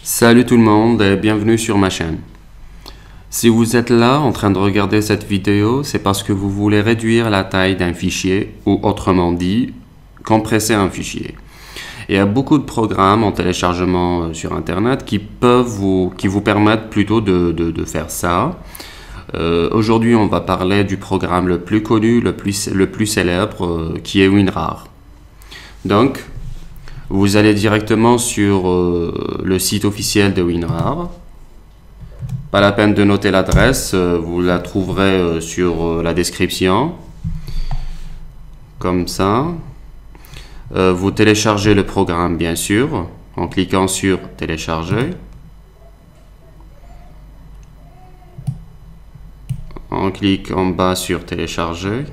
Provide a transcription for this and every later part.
Salut tout le monde et bienvenue sur ma chaîne. Si vous êtes là en train de regarder cette vidéo, c'est parce que vous voulez réduire la taille d'un fichier ou autrement dit, compresser un fichier. Il y a beaucoup de programmes en téléchargement sur internet qui vous permettent plutôt de faire ça. Aujourd'hui, on va parler du programme le plus connu, le plus célèbre, qui est WinRAR. Donc, vous allez directement sur le site officiel de WinRAR. Pas la peine de noter l'adresse, vous la trouverez sur la description. Comme ça. Vous téléchargez le programme bien sûr en cliquant sur télécharger. On clique en bas sur télécharger.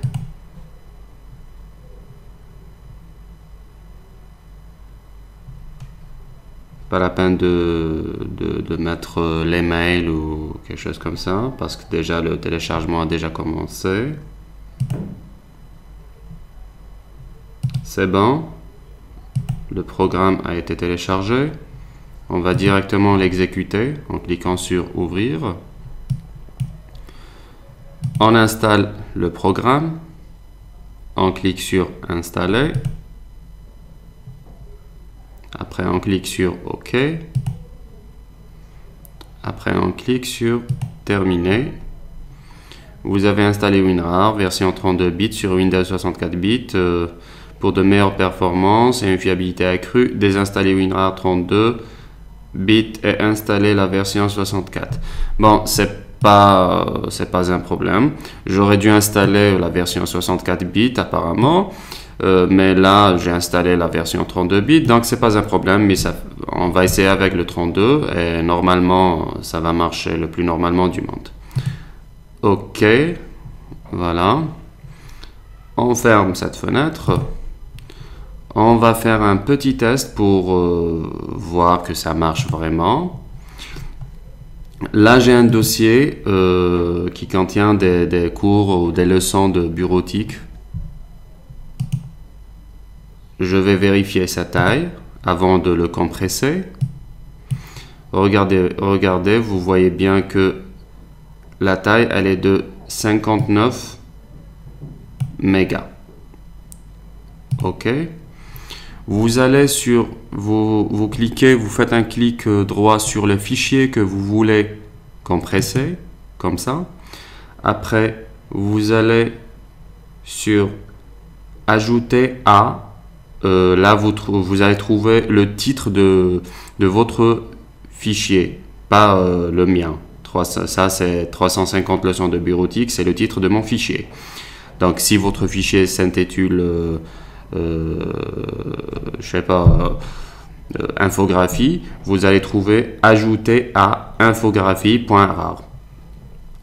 Pas la peine de mettre les mails ou quelque chose comme ça parce que déjà le téléchargement a déjà commencé. C'est bon, le programme a été téléchargé. On va directement l'exécuter en cliquant sur ouvrir. On installe le programme. On clique sur installer. Après, on clique sur OK. Après, on clique sur terminer. Vous avez installé WinRAR version 32 bits sur Windows 64 bits pour de meilleures performances et une fiabilité accrue. Désinstaller WinRAR 32 bits et installer la version 64. Bon, c'est pas un problème. J'aurais dû installer la version 64 bits apparemment. Mais là, j'ai installé la version 32 bits, donc c'est pas un problème, mais on va essayer avec le 32 et normalement, ça va marcher le plus normalement du monde. OK, voilà. On ferme cette fenêtre. On va faire un petit test pour voir que ça marche vraiment. Là, j'ai un dossier qui contient des cours ou des leçons de bureautique. Je vais vérifier sa taille avant de le compresser. Regardez, vous voyez bien que la taille, elle est de 59 mégas. OK. Vous allez sur, vous cliquez, vous faites un clic droit sur le fichier que vous voulez compresser, comme ça. Après, vous allez sur ajouter à. Là, vous allez trouver le titre de votre fichier, pas le mien. Ça, c'est 350 leçons de bureautique, c'est le titre de mon fichier. Donc, si votre fichier s'intitule, je sais pas, infographie, vous allez trouver ajouter à infographie.rar.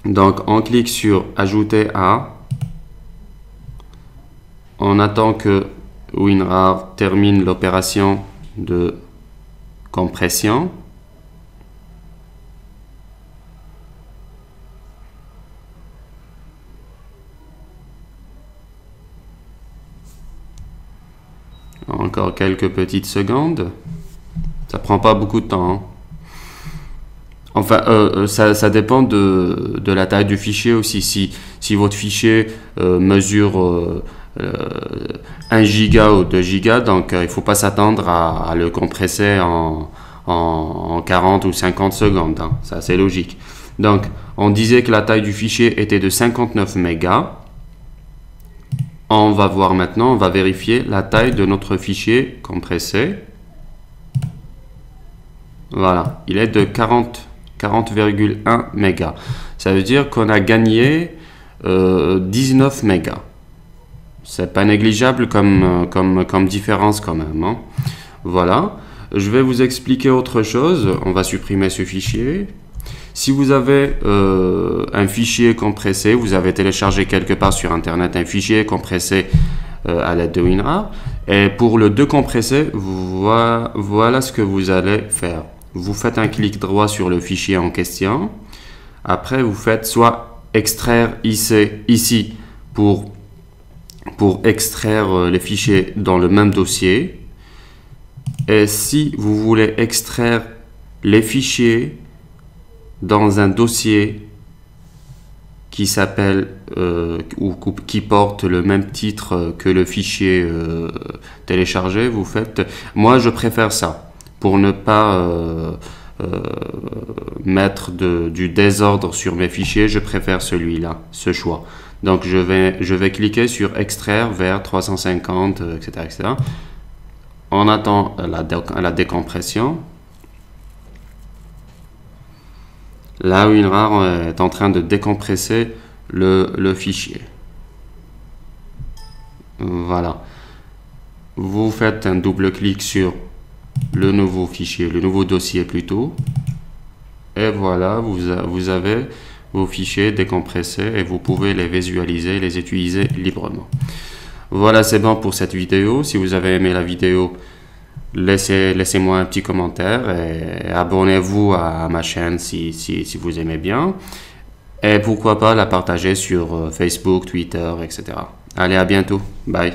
Donc, on clique sur ajouter à. On attend que WinRAR termine l'opération de compression. Encore quelques petites secondes. Ça prend pas beaucoup de temps. Hein. Enfin, ça dépend de la taille du fichier aussi. Si votre fichier mesure 1 giga ou 2 gigas, donc il ne faut pas s'attendre à le compresser en 40 ou 50 secondes. Hein. Ça, c'est logique. Donc, on disait que la taille du fichier était de 59 mégas. On va voir maintenant, on va vérifier la taille de notre fichier compressé. Voilà, il est de 40,1 mégas. Ça veut dire qu'on a gagné 19 mégas. C'est pas négligeable comme différence quand même. Hein. Voilà. Je vais vous expliquer autre chose. On va supprimer ce fichier. Si vous avez un fichier compressé, vous avez téléchargé quelque part sur Internet un fichier compressé à l'aide de WinRAR. Et pour le décompresser, voilà ce que vous allez faire. Vous faites un clic droit sur le fichier en question. Après, vous faites soit extraire ici pour extraire les fichiers dans le même dossier. Et si vous voulez extraire les fichiers dans un dossier qui s'appelle ou qui porte le même titre que le fichier téléchargé. Moi je préfère ça pour ne pas mettre du désordre sur mes fichiers. Je préfère celui-là, ce choix. Donc je vais cliquer sur extraire vers 350, etc. On attend la décompression. Là, WinRAR est en train de décompresser le fichier. Voilà. Vous faites un double clic sur le nouveau fichier, le nouveau dossier plutôt. Et voilà, vous avez vos fichiers décompressés et vous pouvez les visualiser, les utiliser librement. Voilà, c'est bon pour cette vidéo. Si vous avez aimé la vidéo, laissez-moi un petit commentaire et abonnez-vous à ma chaîne si vous aimez bien. Et pourquoi pas la partager sur Facebook, Twitter, etc. Allez, à bientôt. Bye.